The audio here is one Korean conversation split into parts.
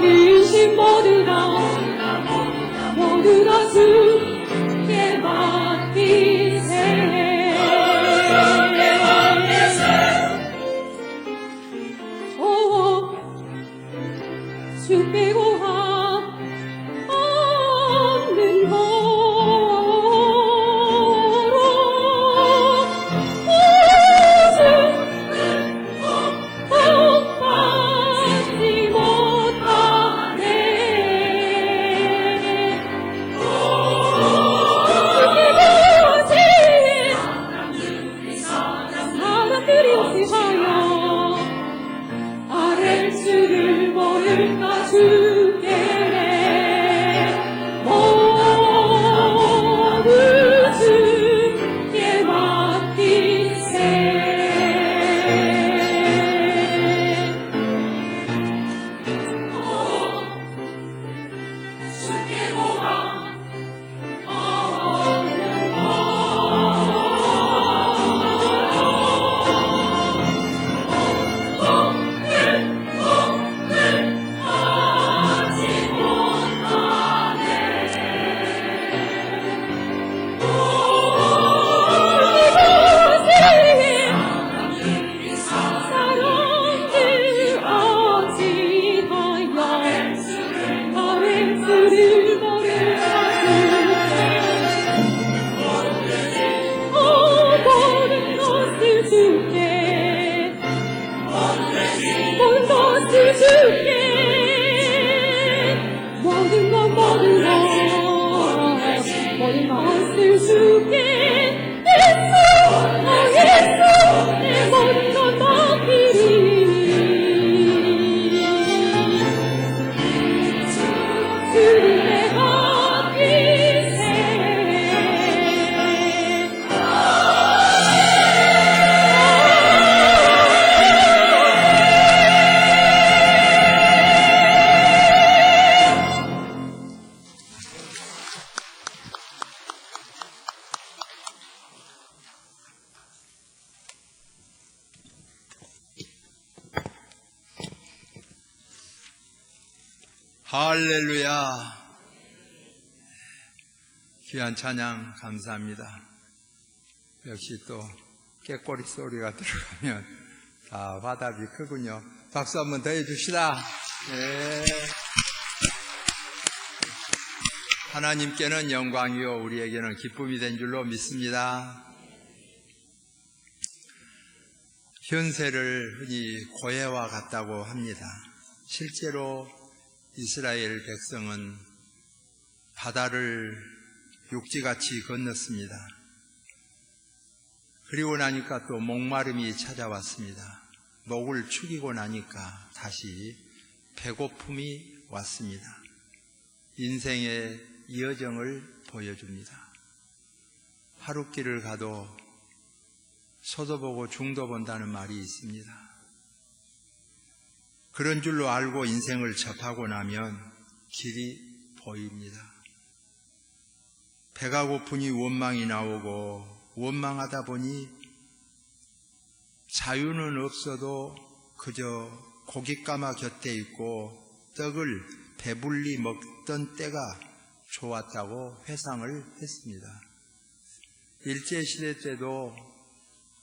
맡기신 모두라 모두라 주께 맡기세. 주 빼고 없는 거로 복받지 못하네. 사람들이 어찌하여 아랫줄을 모를까. 주께 모두 주께 맡기세. 주께 모아 모든 것을 주께 예수 내 모든 것 맡기리. 주님께 맡기세. 할렐루야. 귀한 찬양 감사합니다. 역시 또 깨꼬리 소리가 들어가면 다 화답이 크군요. 박수 한번 더 해줍시다. 네. 하나님께는 영광이요 우리에게는 기쁨이 된 줄로 믿습니다. 현세를 흔히 고해와 같다고 합니다. 실제로 이스라엘 백성은 바다를 육지같이 건넜습니다. 그리고 나니까 또 목마름이 찾아왔습니다. 목을 축이고 나니까 다시 배고픔이 왔습니다. 인생의 여정을 보여줍니다. 하룻길을 가도 소도 보고 중도 본다는 말이 있습니다. 그런 줄로 알고 인생을 접하고 나면 길이 보입니다. 배가 고프니 원망이 나오고 원망하다 보니 자유는 없어도 그저 고깃가마 곁에 있고 떡을 배불리 먹던 때가 좋았다고 회상을 했습니다. 일제시대 때도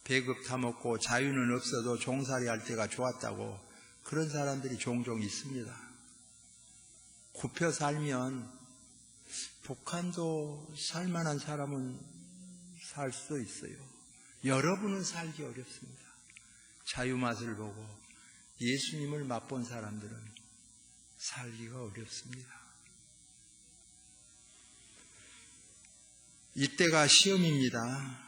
배급 타먹고 자유는 없어도 종살이 할 때가 좋았다고 그런 사람들이 종종 있습니다. 굽혀 살면 북한도 살만한 사람은 살 수 있어요. 여러분은 살기 어렵습니다. 자유 맛을 보고 예수님을 맛본 사람들은 살기가 어렵습니다. 이때가 시험입니다.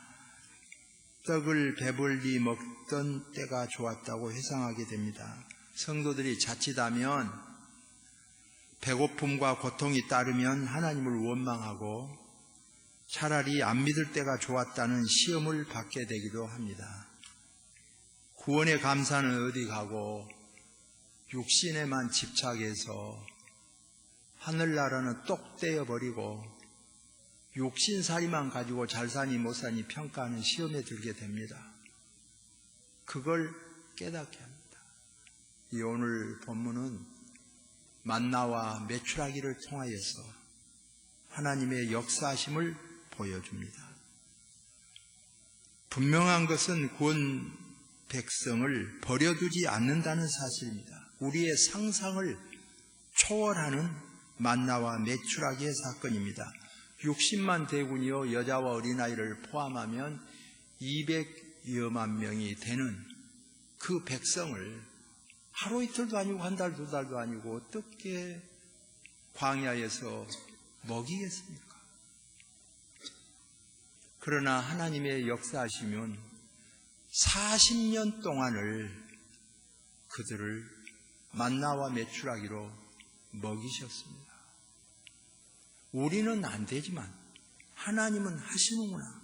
떡을 배불리 먹던 때가 좋았다고 회상하게 됩니다. 성도들이 자칫하면 배고픔과 고통이 따르면 하나님을 원망하고 차라리 안 믿을 때가 좋았다는 시험을 받게 되기도 합니다. 구원의 감사는 어디 가고 육신에만 집착해서 하늘나라는 똑 떼어버리고 육신살이만 가지고 잘 사니 못 사니 평가하는 시험에 들게 됩니다. 그걸 깨닫게 합니다. 이 오늘 본문은 만나와 메추라기를 통하여서 하나님의 역사하심을 보여줍니다. 분명한 것은 구원 백성을 버려두지 않는다는 사실입니다. 우리의 상상을 초월하는 만나와 메추라기의 사건입니다. 60만 대군이요 여자와 어린아이를 포함하면 200여만 명이 되는 그 백성을 하루 이틀도 아니고 한 달, 두 달도 아니고 어떻게 광야에서 먹이겠습니까? 그러나 하나님의 역사하시면 40년 동안을 그들을 만나와 메추라기로 먹이셨습니다. 우리는 안 되지만 하나님은 하시는구나.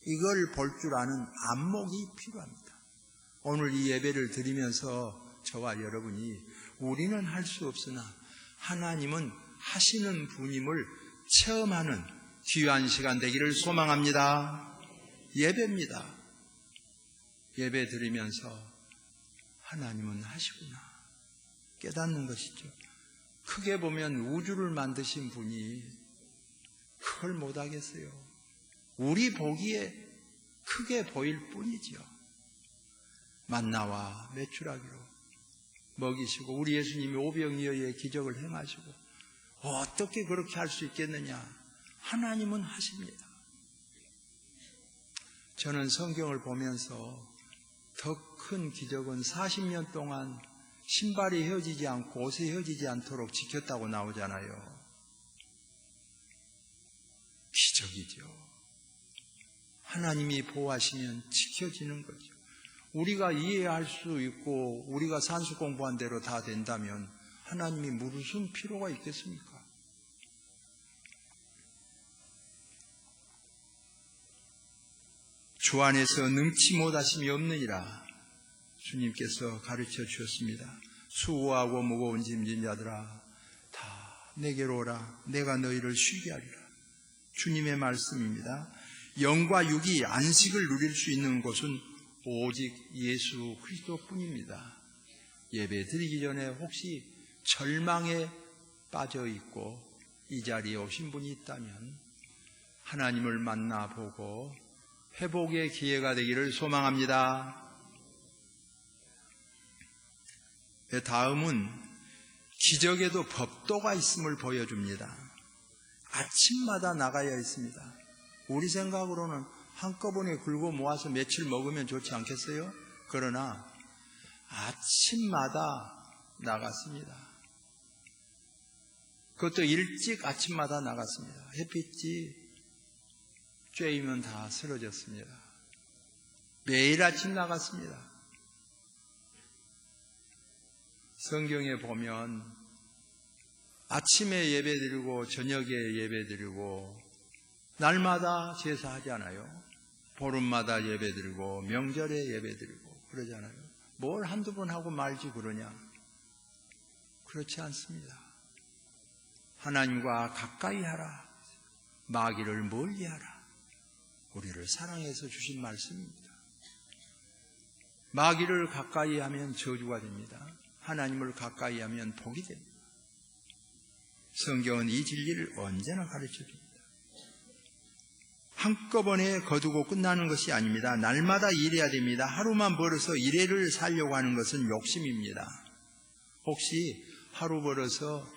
이걸 볼 줄 아는 안목이 필요합니다. 오늘 이 예배를 드리면서 저와 여러분이 우리는 할 수 없으나 하나님은 하시는 분임을 체험하는 귀한 시간 되기를 소망합니다. 예배입니다. 예배 드리면서 하나님은 하시구나 깨닫는 것이죠. 크게 보면 우주를 만드신 분이 그걸 못하겠어요. 우리 보기에 크게 보일 뿐이지요. 만나와 메추라기로 먹이시고 우리 예수님이 오병이어의 기적을 행하시고 어떻게 그렇게 할 수 있겠느냐. 하나님은 하십니다. 저는 성경을 보면서 더 큰 기적은 40년 동안 신발이 헤어지지 않고 옷이 헤어지지 않도록 지켰다고 나오잖아요. 기적이죠. 하나님이 보호하시면 지켜지는 거죠. 우리가 이해할 수 있고 우리가 산수 공부한 대로 다 된다면 하나님이 무슨 필요가 있겠습니까? 주 안에서 능치 못하심이 없느니라 주님께서 가르쳐 주셨습니다. 수고하고 무거운 짐진 자들아 다 내게로 오라. 내가 너희를 쉬게 하리라. 주님의 말씀입니다. 영과 육이 안식을 누릴 수 있는 곳은 오직 예수 그리스도뿐입니다. 예배 드리기 전에 혹시 절망에 빠져 있고 이 자리에 오신 분이 있다면 하나님을 만나보고 회복의 기회가 되기를 소망합니다. 다음은 기적에도 법도가 있음을 보여줍니다. 아침마다 나가야 했습니다. 우리 생각으로는 한꺼번에 긁어 모아서 며칠 먹으면 좋지 않겠어요? 그러나 아침마다 나갔습니다. 그것도 일찍 아침마다 나갔습니다. 햇빛이 쬐이면 다 쓰러졌습니다. 매일 아침 나갔습니다. 성경에 보면 아침에 예배드리고 저녁에 예배드리고 날마다 제사하지 않아요? 보름마다 예배드리고 명절에 예배드리고 그러잖아요. 뭘 한두 번 하고 말지 그러냐? 그렇지 않습니다. 하나님과 가까이 하라. 마귀를 멀리 하라. 우리를 사랑해서 주신 말씀입니다. 마귀를 가까이 하면 저주가 됩니다. 하나님을 가까이 하면 복이 됩니다. 성경은 이 진리를 언제나 가르쳐줍니다. 한꺼번에 거두고 끝나는 것이 아닙니다. 날마다 일해야 됩니다. 하루만 벌어서 일회를 살려고 하는 것은 욕심입니다. 혹시 하루 벌어서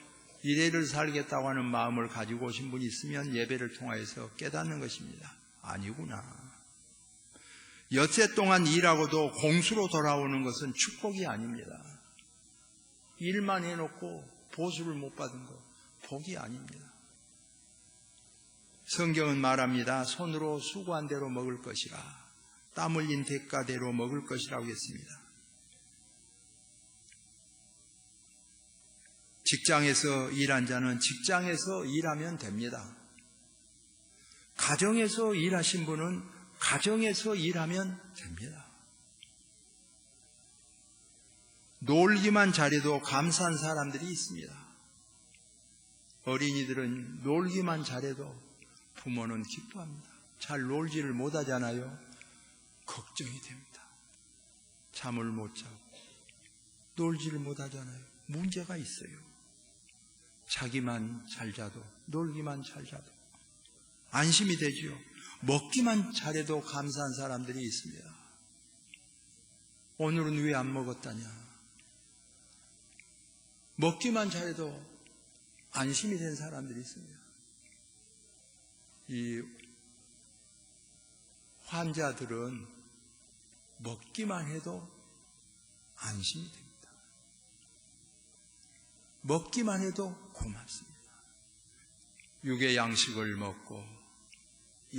일회를 살겠다고 하는 마음을 가지고 오신 분이 있으면 예배를 통하여서 깨닫는 것입니다. 아니구나. 엿새 동안 일하고도 공수로 돌아오는 것은 축복이 아닙니다. 일만 해놓고 보수를 못 받은 거 복이 아닙니다. 성경은 말합니다. 손으로 수고한 대로 먹을 것이라 땀 흘린 대가대로 먹을 것이라고 했습니다. 직장에서 일한 자는 직장에서 일하면 됩니다. 가정에서 일하신 분은 가정에서 일하면 됩니다. 놀기만 잘해도 감사한 사람들이 있습니다. 어린이들은 놀기만 잘해도 부모는 기뻐합니다. 잘 놀지를 못하잖아요. 걱정이 됩니다. 잠을 못 자고 놀지를 못하잖아요. 문제가 있어요. 자기만 잘 자도, 놀기만 잘 자도 안심이 되지요. 먹기만 잘해도 감사한 사람들이 있습니다. 오늘은 왜 안 먹었다냐? 먹기만 잘해도 안심이 된 사람들이 있습니다. 이 환자들은 먹기만 해도 안심이 됩니다. 먹기만 해도 고맙습니다. 육의 양식을 먹고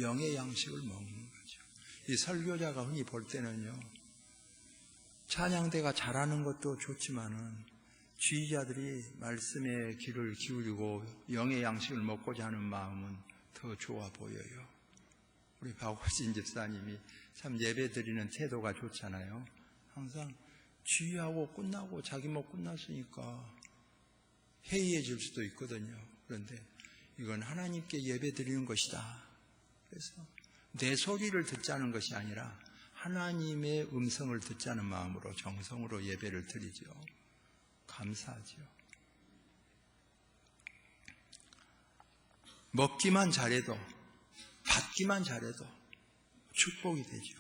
영의 양식을 먹는 거죠. 이 설교자가 흔히 볼 때는요, 찬양대가 잘하는 것도 좋지만은 지휘자들이 말씀의 귀를 기울이고 영의 양식을 먹고자 하는 마음은 더 좋아 보여요. 우리 박호진 집사님이 참 예배 드리는 태도가 좋잖아요. 항상 지휘하고 끝나고 자기 목 끝났으니까 해이해질 수도 있거든요. 그런데 이건 하나님께 예배 드리는 것이다. 그래서 내 소리를 듣자는 것이 아니라 하나님의 음성을 듣자는 마음으로 정성으로 예배를 드리죠. 감사하죠. 먹기만 잘해도, 받기만 잘해도 축복이 되죠.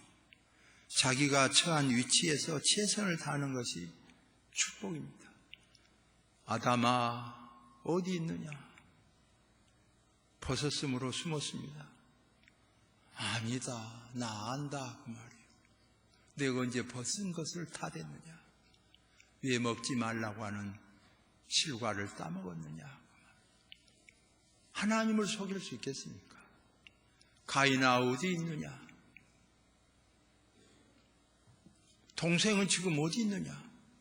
자기가 처한 위치에서 최선을 다하는 것이 축복입니다. 아담아 어디 있느냐? 벗었으므로 숨었습니다. 아니다, 나 안다 그 말이에요. 내가 언제 벗은 것을 타댔느냐? 왜 먹지 말라고 하는 실과를 따먹었느냐? 하나님을 속일 수 있겠습니까? 가인아 어디 있느냐? 동생은 지금 어디 있느냐?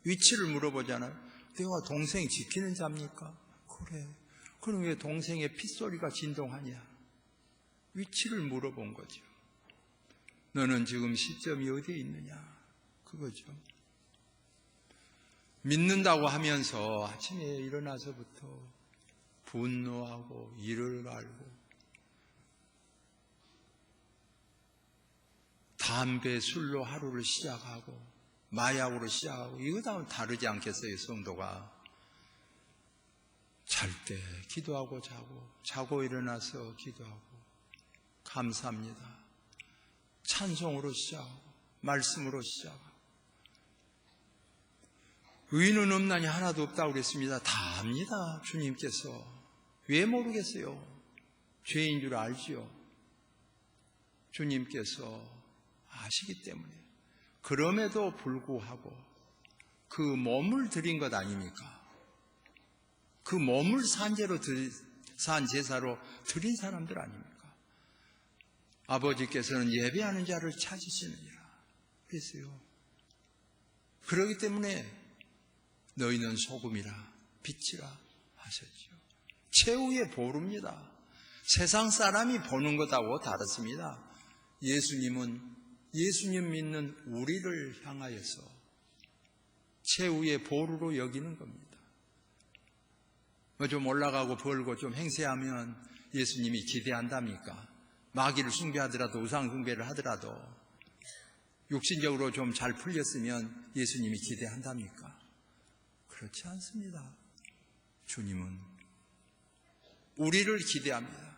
위치를 물어보잖아요. 내가 동생 지키는 자입니까? 그래. 그럼 왜 동생의 핏소리가 진동하냐? 위치를 물어본 거죠. 너는 지금 시점이 어디에 있느냐? 그거죠. 믿는다고 하면서 아침에 일어나서부터 분노하고 이를 갈고 담배, 술로 하루를 시작하고 마약으로 시작하고 이거다면 다르지 않겠어요? 성도가 잘 때 기도하고 자고 일어나서 기도하고 감사합니다. 찬송으로 시작하고 말씀으로 시작하고 의인은 없나니 하나도 없다고 그랬습니다. 다 압니다. 주님께서. 왜 모르겠어요? 죄인 줄 알지요. 주님께서 아시기 때문에. 그럼에도 불구하고 그 몸을 드린 것 아닙니까? 그 몸을 산 제사로 드린 사람들 아닙니까? 아버지께서는 예배하는 자를 찾으시느니라 그랬어요. 그렇기 때문에 너희는 소금이라 빛이라 하셨죠. 최후의 보루입니다. 세상 사람이 보는 것하고 다릅니다. 예수님 믿는 우리를 향하여서 최후의 보루로 여기는 겁니다. 좀 올라가고 벌고 좀 행세하면 예수님이 기대한답니까? 마귀를 숭배하더라도 우상 숭배를 하더라도 육신적으로 좀 잘 풀렸으면 예수님이 기대한답니까? 그렇지 않습니다. 주님은 우리를 기대합니다.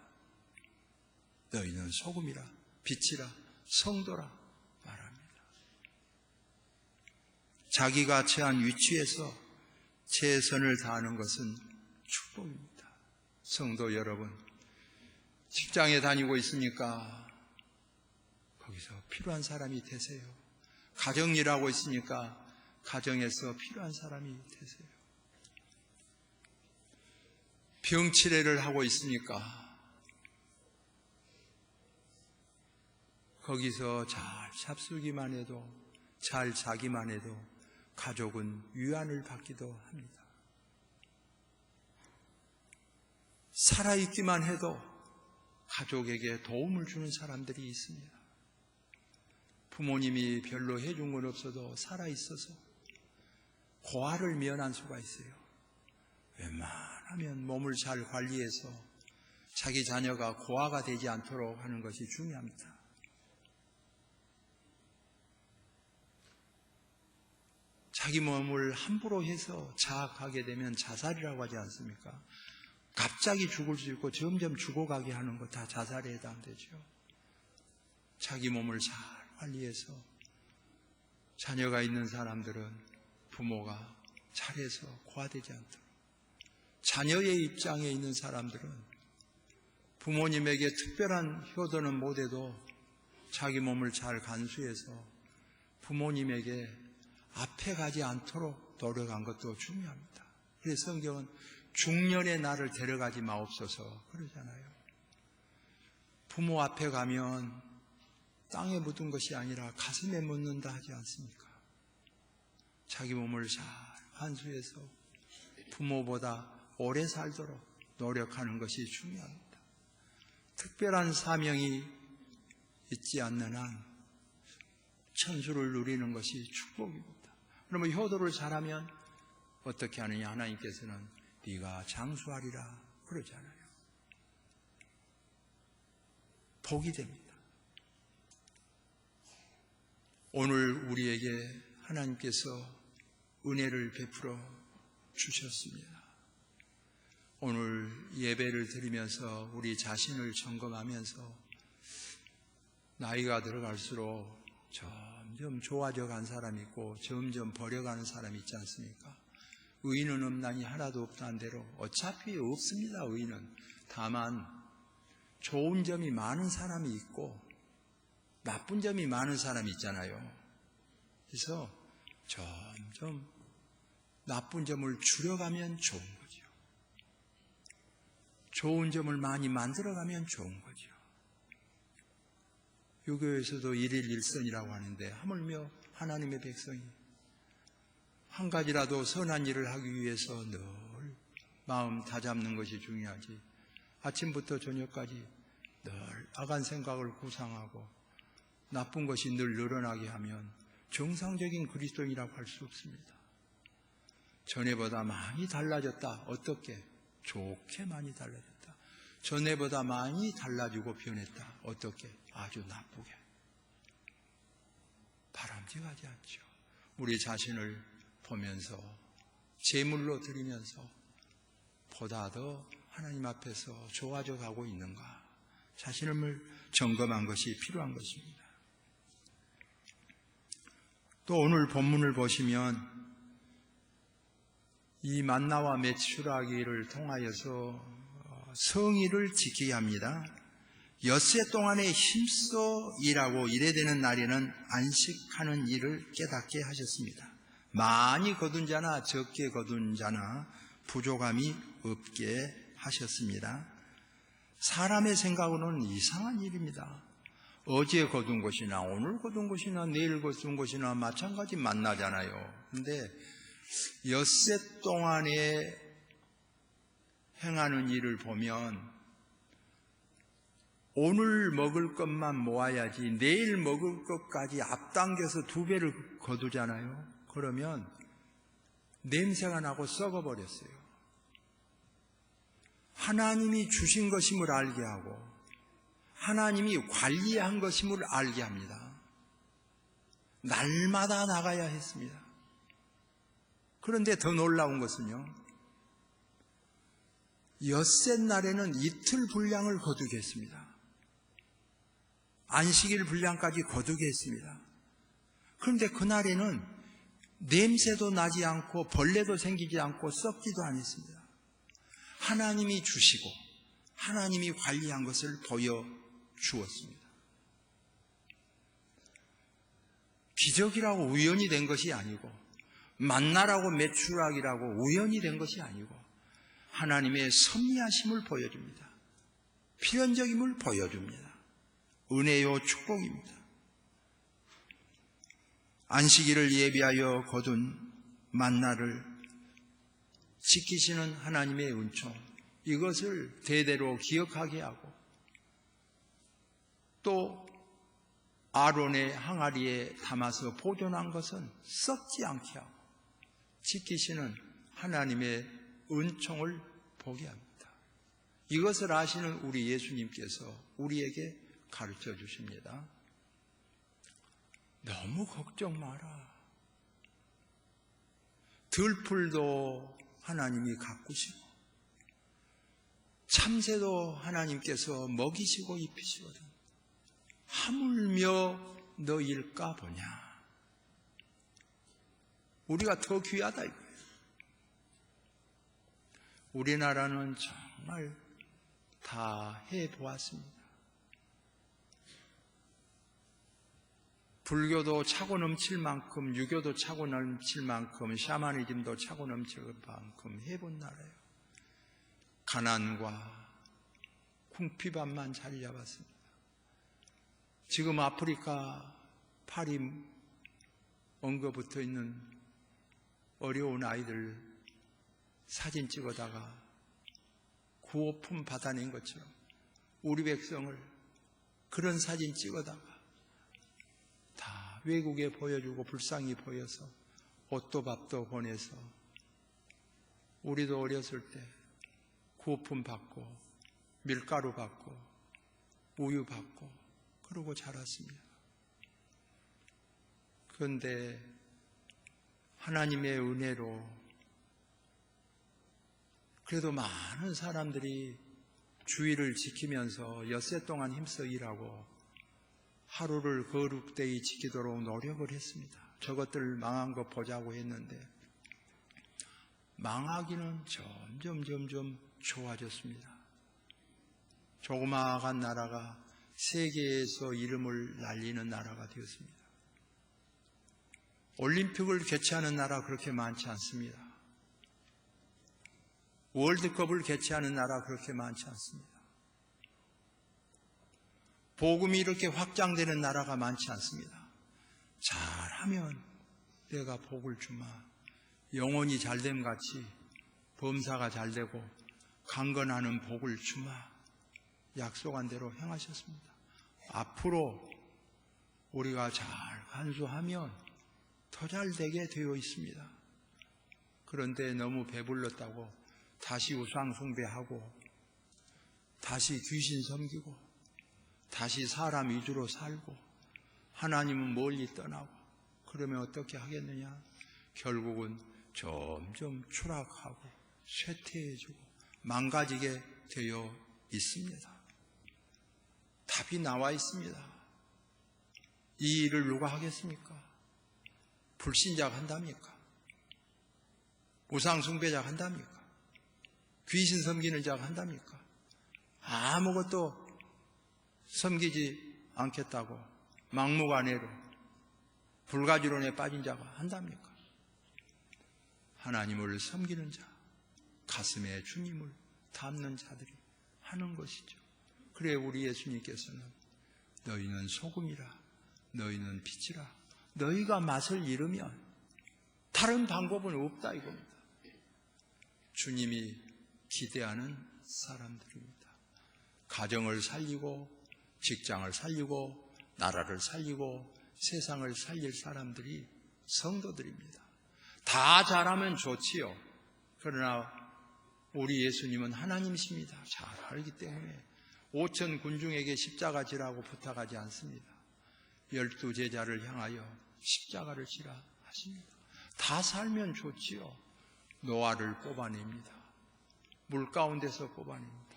너희는 소금이라 빛이라 성도라 말합니다. 자기가 처한 위치에서 최선을 다하는 것은 축복입니다. 성도 여러분, 직장에 다니고 있으니까 거기서 필요한 사람이 되세요. 가정 일하고 있으니까 가정에서 필요한 사람이 되세요. 병치레를 하고 있으니까 거기서 잘 잡수기만 해도, 잘 자기만 해도 가족은 위안을 받기도 합니다. 살아있기만 해도 가족에게 도움을 주는 사람들이 있습니다. 부모님이 별로 해준 건 없어도 살아있어서 고아를 면한 수가 있어요. 웬만하면 몸을 잘 관리해서 자기 자녀가 고아가 되지 않도록 하는 것이 중요합니다. 자기 몸을 함부로 해서 자학하게 되면 자살이라고 하지 않습니까? 갑자기 죽을 수 있고 점점 죽어가게 하는 거 다 자살에 해당되죠. 자기 몸을 잘 관리해서 자녀가 있는 사람들은 부모가 잘해서 고아되지 않도록, 자녀의 입장에 있는 사람들은 부모님에게 특별한 효도는 못해도 자기 몸을 잘 간수해서 부모님에게 앞에 가지 않도록 노력한 것도 중요합니다. 그래서 성경은 중년의 나를 데려가지 마옵소서 그러잖아요. 부모 앞에 가면 땅에 묻은 것이 아니라 가슴에 묻는다 하지 않습니까? 자기 몸을 잘 간수해서 부모보다 오래 살도록 노력하는 것이 중요합니다. 특별한 사명이 있지 않는 한 천수를 누리는 것이 축복입니다. 그러면 효도를 잘하면 어떻게 하느냐? 하나님께서는 네가 장수하리라 그러잖아요. 복이 됩니다. 오늘 우리에게 하나님께서 은혜를 베풀어 주셨습니다. 오늘 예배를 드리면서 우리 자신을 점검하면서 나이가 들어갈수록 점점 좋아져 간 사람이 있고 점점 버려가는 사람이 있지 않습니까? 의인은 없나니 하나도 없다는 대로 어차피 없습니다. 의인은. 다만 좋은 점이 많은 사람이 있고 나쁜 점이 많은 사람이 있잖아요. 그래서 점점 나쁜 점을 줄여가면 좋은 거죠. 좋은 점을 많이 만들어가면 좋은 거죠. 유교에서도 일일 일선이라고 하는데 하물며 하나님의 백성이 한 가지라도 선한 일을 하기 위해서 늘 마음 다잡는 것이 중요하지, 아침부터 저녁까지 늘 악한 생각을 구상하고 나쁜 것이 늘 늘어나게 하면 정상적인 그리스도인이라고 할 수 없습니다. 전에보다 많이 달라졌다. 어떻게? 좋게 많이 달라졌다. 전에보다 많이 달라지고 변했다. 어떻게? 아주 나쁘게. 바람직하지 않죠. 우리 자신을 보면서 제물로 드리면서 보다 더 하나님 앞에서 좋아져 가고 있는가, 자신을 점검한 것이 필요한 것입니다. 또 오늘 본문을 보시면 이 만나와 메추라기를 통하여서 성의를 지키게 합니다. 엿새 동안에 힘써 일하고 일해야 되는 날에는 안식하는 일을 깨닫게 하셨습니다. 많이 거둔 자나 적게 거둔 자나 부족함이 없게 하셨습니다. 사람의 생각으로는 이상한 일입니다. 어제 거둔 것이나 오늘 거둔 것이나 내일 거둔 것이나 마찬가지 만나잖아요. 근데 엿새 동안에 행하는 일을 보면 오늘 먹을 것만 모아야지 내일 먹을 것까지 앞당겨서 2배를 거두잖아요. 그러면 냄새가 나고 썩어버렸어요. 하나님이 주신 것임을 알게 하고 하나님이 관리한 것임을 알게 합니다. 날마다 나가야 했습니다. 그런데 더 놀라운 것은요, 엿새 날에는 이틀 분량을 거두게 했습니다. 안식일 분량까지 거두게 했습니다. 그런데 그날에는 냄새도 나지 않고 벌레도 생기지 않고 썩지도 않았습니다. 하나님이 주시고 하나님이 관리한 것을 보여주었습니다. 기적이라고 우연히 된 것이 아니고 만나라고 메추라기라고 우연히 된 것이 아니고 하나님의 섭리하심을 보여줍니다. 필연적임을 보여줍니다. 은혜요 축복입니다. 안식일을 예비하여 거둔 만나를 지키시는 하나님의 은총, 이것을 대대로 기억하게 하고 또 아론의 항아리에 담아서 보존한 것은 썩지 않게 하고 지키시는 하나님의 은총을 보게 합니다. 이것을 아시는 우리 예수님께서 우리에게 가르쳐 주십니다. 너무 걱정 마라. 들풀도 하나님이 가꾸시고 참새도 하나님께서 먹이시고 입히시거든. 하물며 너일까 보냐. 우리가 더 귀하다 이거예요. 우리나라는 정말 다 해보았습니다. 불교도 차고 넘칠 만큼, 유교도 차고 넘칠 만큼, 샤머니즘도 차고 넘칠 만큼 해본 나라예요. 가난과 궁핍함만 자리 잡았습니다. 지금 아프리카 파리 엉거붙어 있는 어려운 아이들 사진 찍어다가 구호품 받아낸 것처럼 우리 백성을 그런 사진 찍어다가 다 외국에 보여주고 불쌍히 보여서 옷도 밥도 보내서 우리도 어렸을 때 구호품 받고 밀가루 받고 우유 받고 그러고 자랐습니다. 그런데 하나님의 은혜로 그래도 많은 사람들이 주의를 지키면서 엿새 동안 힘써 일하고 하루를 거룩되이 지키도록 노력을 했습니다. 저것들 망한 거 보자고 했는데 망하기는 점점 좋아졌습니다. 조그마한 나라가 세계에서 이름을 날리는 나라가 되었습니다. 올림픽을 개최하는 나라 그렇게 많지 않습니다. 월드컵을 개최하는 나라 그렇게 많지 않습니다. 복음이 이렇게 확장되는 나라가 많지 않습니다. 잘하면 내가 복을 주마. 영혼이 잘됨 같이 범사가 잘되고 강건하는 복을 주마. 약속한 대로 행하셨습니다. 앞으로 우리가 잘 간수하면 더 잘되게 되어 있습니다. 그런데 너무 배불렀다고 다시 우상 숭배하고 다시 귀신 섬기고 다시 사람 위주로 살고 하나님은 멀리 떠나고 그러면 어떻게 하겠느냐? 결국은 점점 추락하고 쇠퇴해지고 망가지게 되어 있습니다. 답이 나와 있습니다. 이 일을 누가 하겠습니까? 불신자가 한답니까? 우상 숭배자가 한답니까? 귀신 섬기는 자가 한답니까? 아무것도 섬기지 않겠다고 막무가내로 불가지론에 빠진 자가 한답니까? 하나님을 섬기는 자, 가슴에 주님을 담는 자들이 하는 것이죠. 그래 우리 예수님께서는 너희는 소금이라, 너희는 빛이라, 너희가 맛을 잃으면 다른 방법은 없다 이겁니다. 주님이 기대하는 사람들입니다. 가정을 살리고 직장을 살리고 나라를 살리고 세상을 살릴 사람들이 성도들입니다. 다 잘하면 좋지요. 그러나 우리 예수님은 하나님이십니다. 잘 알기 때문에 5천 군중에게 십자가 지라고 부탁하지 않습니다. 12 제자를 향하여 십자가를 지라 하십니다. 다 살면 좋지요. 노아를 뽑아냅니다. 물 가운데서 뽑아냅니다.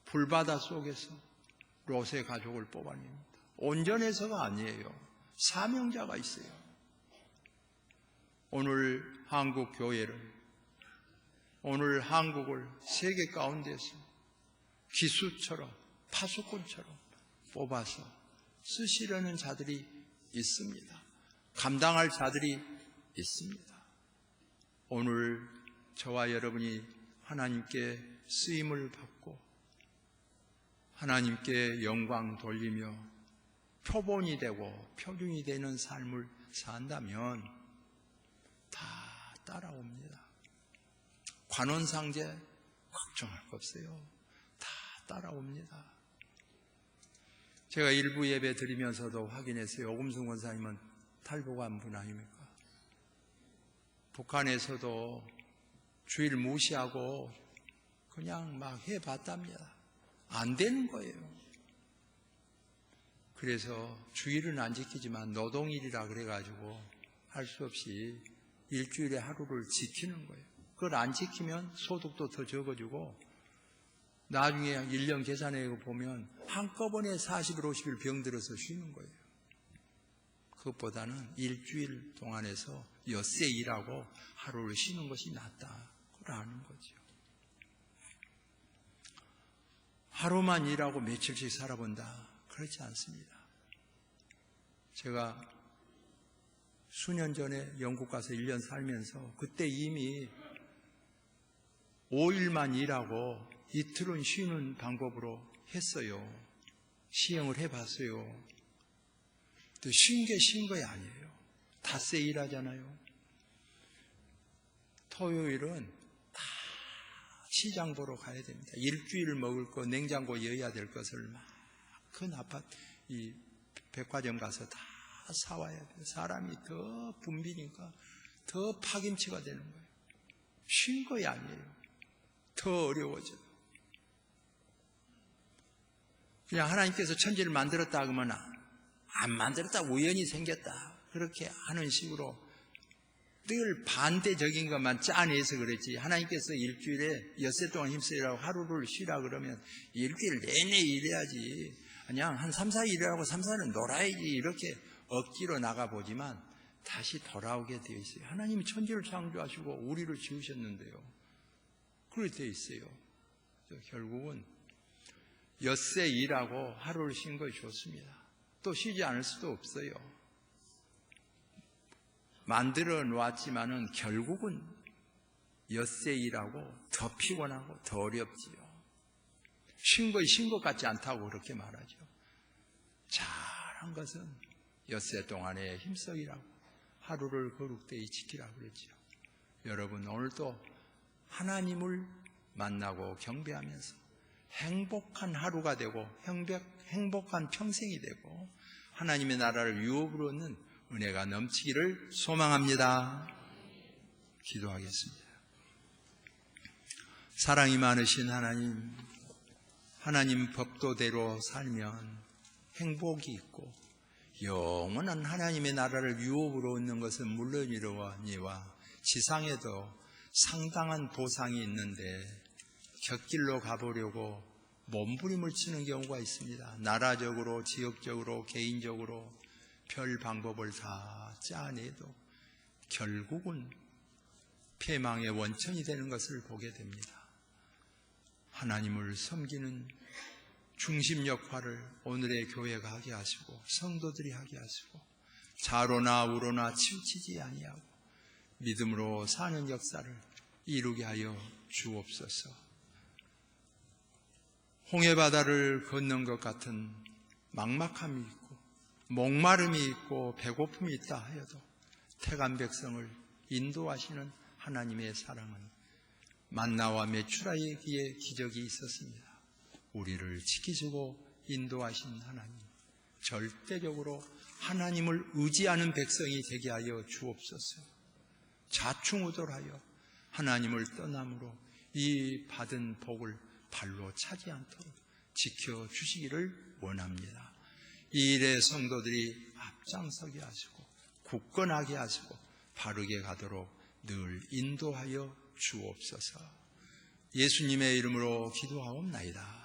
불바다 속에서 롯의 가족을 뽑아냅니다. 온전해서가 아니에요. 사명자가 있어요. 오늘 한국 교회를, 오늘 한국을 세계 가운데서 기수처럼 파수꾼처럼 뽑아서 쓰시려는 자들이 있습니다. 감당할 자들이 있습니다. 오늘 저와 여러분이 하나님께 쓰임을 받고 하나님께 영광 돌리며 표본이 되고 표준이 되는 삶을 산다면 다 따라옵니다. 관원상제 걱정할 거 없어요. 다 따라옵니다. 제가 일부 예배 드리면서도 확인했어요. 오금순 권사님은 탈북한 분 아닙니까? 북한에서도 주일 무시하고 그냥 막 해봤답니다. 안 되는 거예요. 그래서 주일은 안 지키지만 노동일이라 그래가지고 할 수 없이 일주일에 하루를 지키는 거예요. 그걸 안 지키면 소득도 더 적어지고 나중에 1년 계산해 보면 한꺼번에 40일, 50일 병들어서 쉬는 거예요. 그것보다는 일주일 동안에서 엿새 일하고 하루를 쉬는 것이 낫다라는 거죠. 하루만 일하고 며칠씩 살아본다. 그렇지 않습니다. 제가 수년 전에 영국 가서 1년 살면서 그때 이미 5일만 일하고 이틀은 쉬는 방법으로 했어요. 시행을 해봤어요. 또 쉰 게 쉰 거야 아니에요. 닷새 일하잖아요. 토요일은 다 시장 보러 가야 됩니다. 일주일 먹을 거 냉장고 여야 될 것을 막 큰 아파트 이 백화점 가서 다 사와야 돼요. 사람이 더 붐비니까 더 파김치가 되는 거예요. 쉰 거야 아니에요. 더 어려워져요. 그냥 하나님께서 천지를 만들었다 하면 안 만들었다 우연히 생겼다 그렇게 하는 식으로 늘 반대적인 것만 짜내서 그랬지. 하나님께서 일주일에 엿새 동안 힘쓰라고 하루를 쉬라 그러면 일주일 내내 일해야지. 그냥 한 3, 4일 일하고 3, 4일은 놀아야지 이렇게 억지로 나가보지만 다시 돌아오게 되어 있어요. 하나님이 천지를 창조하시고 우리를 지으셨는데요. 그렇게 되어 있어요. 결국은 엿새 일하고 하루를 쉰 것이 좋습니다. 또 쉬지 않을 수도 없어요. 만들어 놓았지만은 결국은 엿새 일하고 더 피곤하고 더 어렵지요. 쉰 것 같지 않다고 그렇게 말하죠. 잘한 것은 엿새 동안에 힘써 일하고 하루를 거룩되이 지키라 그랬죠. 여러분 오늘도 하나님을 만나고 경배하면서 행복한 하루가 되고 행복한 평생이 되고 하나님의 나라를 유업으로 얻는 은혜가 넘치기를 소망합니다. 기도하겠습니다. 사랑이 많으신 하나님 법도대로 살면 행복이 있고 영원한 하나님의 나라를 유업으로 얻는 것은 물론이로니와 지상에도 상당한 보상이 있는데 곁길로 가보려고 몸부림을 치는 경우가 있습니다. 나라적으로, 지역적으로, 개인적으로 별 방법을 다 짜내도 결국은 패망의 원천이 되는 것을 보게 됩니다. 하나님을 섬기는 중심 역할을 오늘의 교회가 하게 하시고 성도들이 하게 하시고 좌로나 우로나 치우치지 아니하고 믿음으로 사는 역사를 이루게 하여 주옵소서. 홍해바다를 걷는 것 같은 막막함이 있고 목마름이 있고 배고픔이 있다 하여도 택한 백성을 인도하시는 하나님의 사랑은 만나와 메추라기의 기적이 있었습니다. 우리를 지키시고 인도하신 하나님, 절대적으로 하나님을 의지하는 백성이 되게 하여 주옵소서. 자충우돌하여 하나님을 떠남으로 이 받은 복을 발로 차지 않도록 지켜주시기를 원합니다. 이 일에 성도들이 앞장서게 하시고 굳건하게 하시고 바르게 가도록 늘 인도하여 주옵소서. 예수님의 이름으로 기도하옵나이다.